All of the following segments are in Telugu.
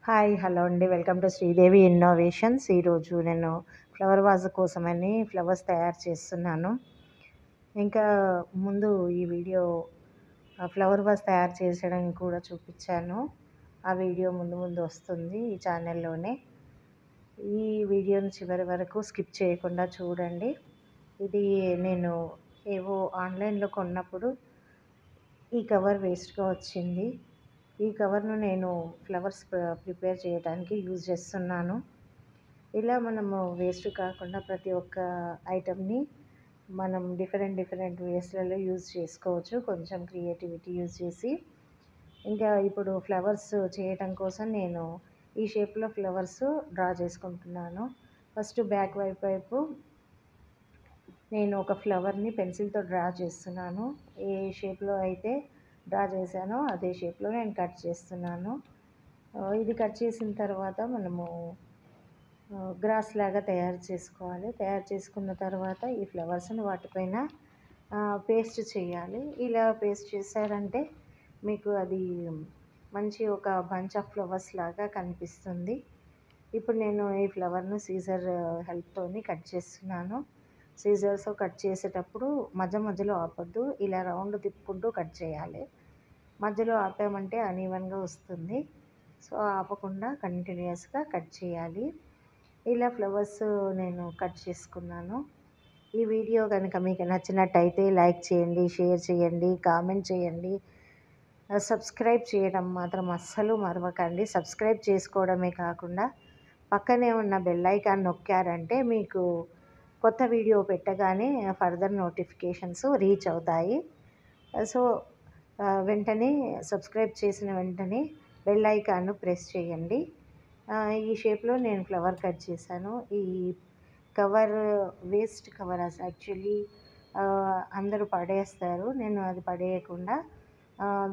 హాయ్ హలో అండి. Welcome to Sridevi innovations. ఈరోజు నేను ఫ్లవర్ వాజ్ కోసమని ఫ్లవర్స్ తయారు చేస్తున్నాను. ఇంకా ముందు ఈ వీడియో ఫ్లవర్ వాజ్ తయారు చేసడం కూడా చూపించాను. ఆ వీడియో ముందు ముందు వస్తుంది ఈ ఛానల్లోనే. ఈ వీడియోని చివరి వరకు స్కిప్ చేయకుండా చూడండి. ఇది నేను ఏవో ఆన్లైన్లో కొన్నప్పుడు ఈ కవర్ వేస్ట్గా వచ్చింది. ఈ కవర్ను నేను ఫ్లవర్స్ ప్రిపేర్ చేయడానికి యూజ్ చేస్తున్నాను. ఇలా మనము వేస్ట్ కాకుండా ప్రతి ఒక్క ఐటమ్ని మనం డిఫరెంట్ వేస్లలో యూజ్ చేసుకోవచ్చు, కొంచెం క్రియేటివిటీ యూజ్ చేసి. ఇంకా ఇప్పుడు ఫ్లవర్స్ చేయటం కోసం నేను ఈ షేప్లో ఫ్లవర్స్ డ్రా చేసుకుంటున్నాను. ఫస్ట్ బ్యాక్ వైపు నేను ఒక ఫ్లవర్ని పెన్సిల్తో డ్రా చేస్తున్నాను. ఏ షేప్లో అయితే డ్రా చేశానో అదే షేప్లో నేను కట్ చేస్తున్నాను. ఇది కట్ చేసిన తర్వాత మనము గ్రాస్ లాగా తయారు చేసుకోవాలి. తయారు చేసుకున్న తర్వాత ఈ ఫ్లవర్స్ని వాటిపైన పేస్ట్ చేయాలి. ఇలా పేస్ట్ చేశారంటే మీకు అది మంచి ఒక బంచ్ ఆఫ్ ఫ్లవర్స్ లాగా కనిపిస్తుంది. ఇప్పుడు నేను ఈ ఫ్లవర్ను సీజర్ హెల్ప్తోని కట్ చేస్తున్నాను. సీజర్స్తో కట్ చేసేటప్పుడు మధ్యలో ఆపొద్దు, ఇలా రౌండ్ తిప్పుకుంటూ కట్ చేయాలి. మధ్యలో ఆపామంటే అన్ఈవెన్గా వస్తుంది. సో ఆపకుండా కంటిన్యూస్గా కట్ చేయాలి. ఇలా ఫ్లవర్స్ నేను కట్ చేసుకున్నాను. ఈ వీడియో కనుక మీకు నచ్చినట్టయితే లైక్ చేయండి, షేర్ చేయండి, కామెంట్ చేయండి. సబ్స్క్రైబ్ చేయడం మాత్రం అస్సలు మరవకండి. సబ్స్క్రైబ్ చేసుకోవడమే కాకుండా పక్కనే ఉన్న బెల్ ఐకాన్ నొక్కారంటే మీకు కొత్త వీడియో పెట్టగానే ఫర్దర్ నోటిఫికేషన్స్ రీచ్ అవుతాయి. సో వెంటనే సబ్స్క్రైబ్ చేసిన వెంటనే బెల్ ఐకాన్ను ప్రెస్ చేయండి. ఈ షేప్లో నేను ఫ్లవర్ కట్ చేశాను. ఈ కవర్ వేస్ట్ కవర్ యాక్చువల్లీ అందరూ పడేస్తారు. నేను అది పడేయకుండా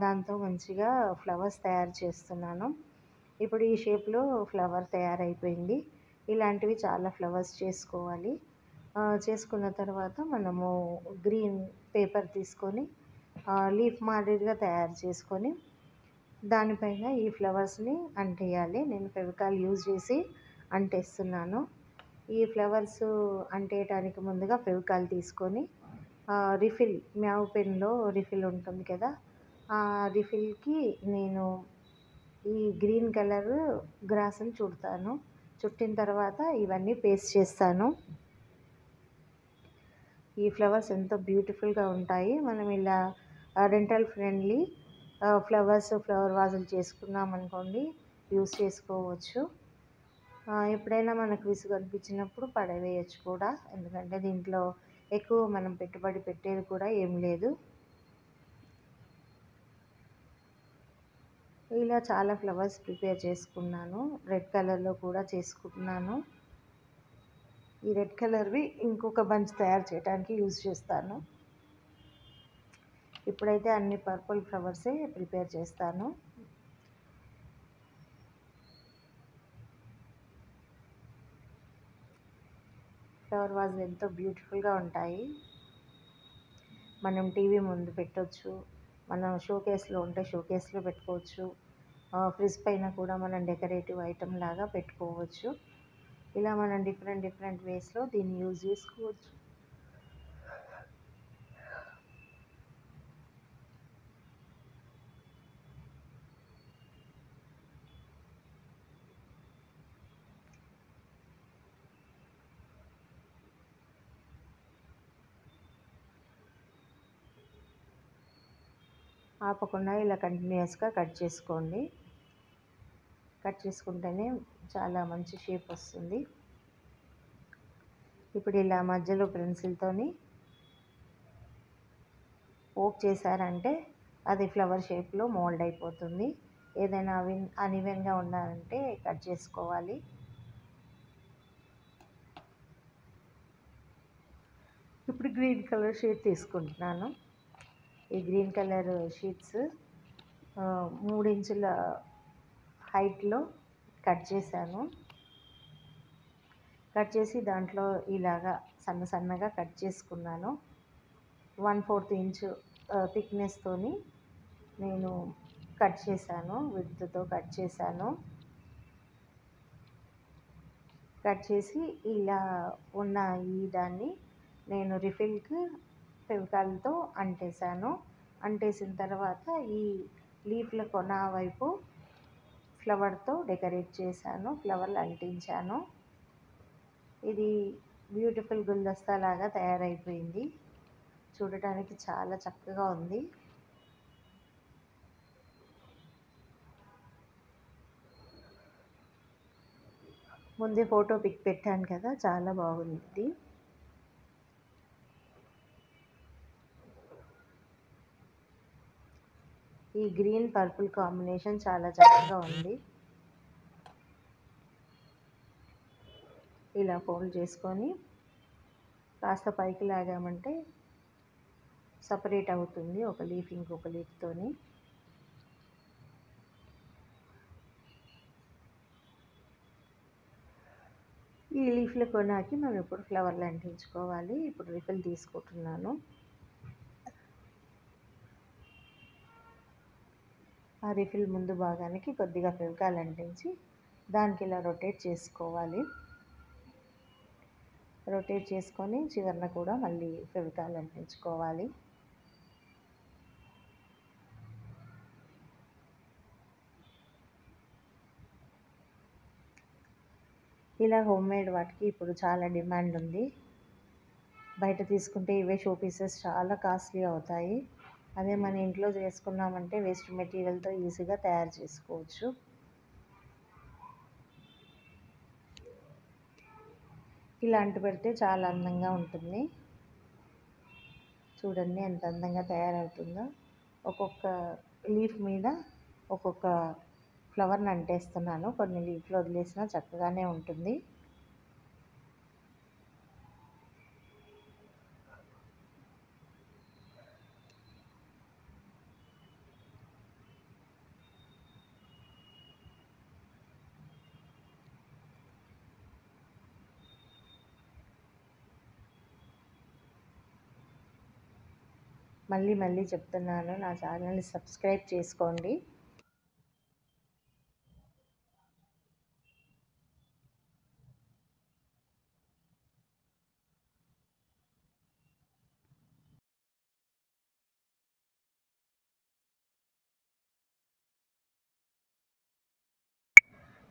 దాంతో మంచిగా ఫ్లవర్స్ తయారు చేస్తున్నాను. ఇప్పుడు ఈ షేప్లో ఫ్లవర్ తయారైపోయింది. ఇలాంటివి చాలా ఫ్లవర్స్ చేసుకోవాలి. చేసుకున్న తర్వాత మనము గ్రీన్ పేపర్ తీసుకొని లీఫ్ మాదిరిగా తయారు చేసుకొని దానిపైన ఈ ఫ్లవర్స్ని అంటేయాలి. నేను ఫెవికాల్ యూజ్ చేసి అంటేస్తున్నాను. ఈ ఫ్లవర్స్ అంటేయటానికి ముందుగా ఫెవికాల్ తీసుకొని రిఫిల్ మ్యావ్ పెన్లో రిఫిల్ ఉంటుంది కదా, ఆ రిఫిల్కి నేను ఈ గ్రీన్ కలర్ గ్రాస్ని చుడతాను. చుట్టిన తర్వాత ఇవన్నీ పేస్ట్ చేస్తాను. ఈ ఫ్లవర్స్ ఎంతో బ్యూటిఫుల్గా ఉంటాయి. మనం ఇలా డెంటల్ ఫ్రెండ్లీ ఫ్లవర్ వాజులు చేసుకున్నాం అనుకోండి, యూస్ చేసుకోవచ్చు. ఎప్పుడైనా మనకు విసుగు అనిపించినప్పుడు పడవేయచ్చు కూడా, ఎందుకంటే దీంట్లో ఎక్కువ మనం పెట్టుబడి పెట్టేది కూడా ఏం లేదు. ఇలా చాలా ఫ్లవర్స్ ప్రిపేర్ చేసుకున్నాను. రెడ్ కలర్లో కూడా చేసుకుంటున్నాను. ఈ రెడ్ కలర్వి ఇంకొక బంచ్ తయారు చేయడానికి యూజ్ చేస్తాను. ఇప్పుడైతే అన్ని పర్పుల్ ఫ్లవర్సే ప్రిపేర్ చేస్తాను. ఫ్లవర్ వాజ్ ఎంతో బ్యూటిఫుల్గా ఉంటాయి. మనం టీవీ ముందు పెట్టవచ్చు, మనం షోకేస్లో ఉంటే షోకేస్లో పెట్టుకోవచ్చు, ఫ్రిడ్జ్ పైన కూడా మనం డెకరేటివ్ ఐటమ్ లాగా పెట్టుకోవచ్చు. ఇలా మనం డిఫరెంట్ వేస్లో దీన్ని యూజ్ చేసుకోవచ్చు. ఆపకుండా ఇలా కంటిన్యూస్గా కట్ చేసుకోండి. కట్ చేసుకుంటేనే చాలా మంచి షేప్ వస్తుంది. ఇప్పుడు ఇలా మధ్యలో పెన్సిల్తోని పోక్ చేశారంటే అది ఫ్లవర్ షేప్లో మోల్డ్ అయిపోతుంది. ఏదైనా అన్ఈవెన్గా ఉండాలంటే కట్ చేసుకోవాలి. ఇప్పుడు గ్రీన్ కలర్ షీట్ తీసుకుంటున్నాను. ఈ గ్రీన్ కలర్ షీట్స్ 3 ఇంచుల హైట్లో కట్ చేశాను. కట్ చేసి దాంట్లో ఇలాగా సన్నగా కట్ చేసుకున్నాను. 1/4 ఇంచు థిక్నెస్తోని నేను కట్ చేశాను, విడ్త్తో కట్ చేశాను. కట్ చేసి ఇలా ఉన్న ఈ దాన్ని నేను రిఫిల్కి ఫెవికాల్తో అంటేసాను. అంటేసిన తర్వాత ఈ లీఫ్ల కొన వైపు ఫ్లవర్తో డెకరేట్ చేశాను, ఫ్లవర్లు అంటించాను. ఇది బ్యూటిఫుల్ గుల్దస్తా లాగా తయారైపోయింది. చూడటానికి చాలా చక్కగా ఉంది. ముందే ఫోటో పిక్ పెట్టాను కదా, చాలా బాగుంది. ఈ గ్రీన్ పర్పుల్ కాంబినేషన్ చాలా చక్కగా ఉంది. ఇలా ఫోల్డ్ చేసుకొని కాస్త పైకి లాగామంటే సపరేట్ అవుతుంది ఒక లీఫ్ ఇంకొక లీఫ్తోని. ఈ లీఫ్ల కొనాకి మనం ఇప్పుడు ఫ్లవర్లు అంటించుకోవాలి. ఇప్పుడు రిఫిల్ తీసుకుంటున్నాను. ఆ రిఫిల్ ముందు భాగానికి కొద్దిగా ఫెవికాల్ అంటించి దానికి ఇలా రొటేట్ చేసుకోవాలి. రొటేట్ చేసుకొని చివరన కూడా మళ్ళీ ఫెవికాల్ అంటించుకోవాలి. ఇలా హోమ్మేడ్ వాటికి ఇప్పుడు చాలా డిమాండ్ ఉంది. బయట తీసుకుంటే ఇవే షో పీసెస్ చాలా కాస్ట్లీ అవుతాయి. అదే మన ఇంట్లో చేసుకున్నామంటే వేస్ట్ మెటీరియల్తో ఈజీగా తయారు చేసుకోవచ్చు. ఇలా అంటు పెడితే చాలా అందంగా ఉంటుంది. చూడండి ఎంత అందంగా తయారవుతుందో. ఒక్కొక్క లీఫ్ మీద ఒక్కొక్క ఫ్లవర్ని అంటేస్తున్నాను. కొన్ని లీఫ్లు వదిలేసినా చక్కగానే ఉంటుంది. మళ్ళీ మళ్ళీ చెప్తున్నాను, నా ఛానల్ని సబ్స్క్రైబ్ చేసుకోండి.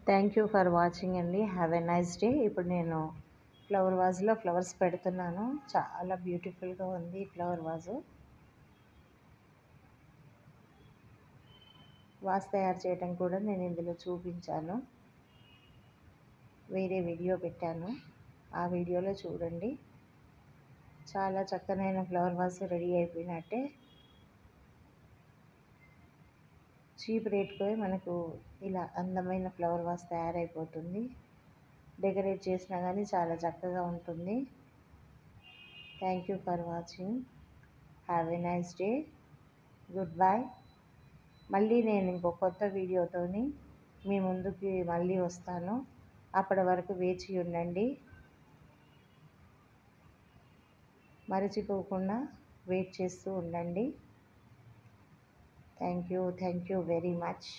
థ్యాంక్ యూ ఫర్ వాచింగ్ అండి. Have a nice day. ఇప్పుడు నేను ఫ్లవర్ వాజ్లో ఫ్లవర్స్ పెడుతున్నాను. చాలా బ్యూటిఫుల్గా ఉంది ఈ ఫ్లవర్ వాజు. వాజ్ తయారు చేయడం కూడా నేను ఇందులో చూపించాను. వేరే వీడియో పెట్టాను, ఆ వీడియోలో చూడండి. చాలా చక్కనైన ఫ్లవర్ వాజ్ రెడీ అయిపోయినట్టే. చీప్ రేట్కి మనకు ఇలా అందమైన ఫ్లవర్ వాజ్ తయారైపోతుంది. డెకరేట్ చేసినా కానీ చాలా చక్కగా ఉంటుంది. Thank you for watching. Have a nice day. Good bye. మళ్ళీ నేను ఇంకో కొత్త వీడియోతోని మీ ముందుకి మళ్ళీ వస్తాను. అప్పటి వరకు వేచి ఉండండి. మరచిపోకుండా వెయిట్ చేస్తూ ఉండండి. Thank you very much.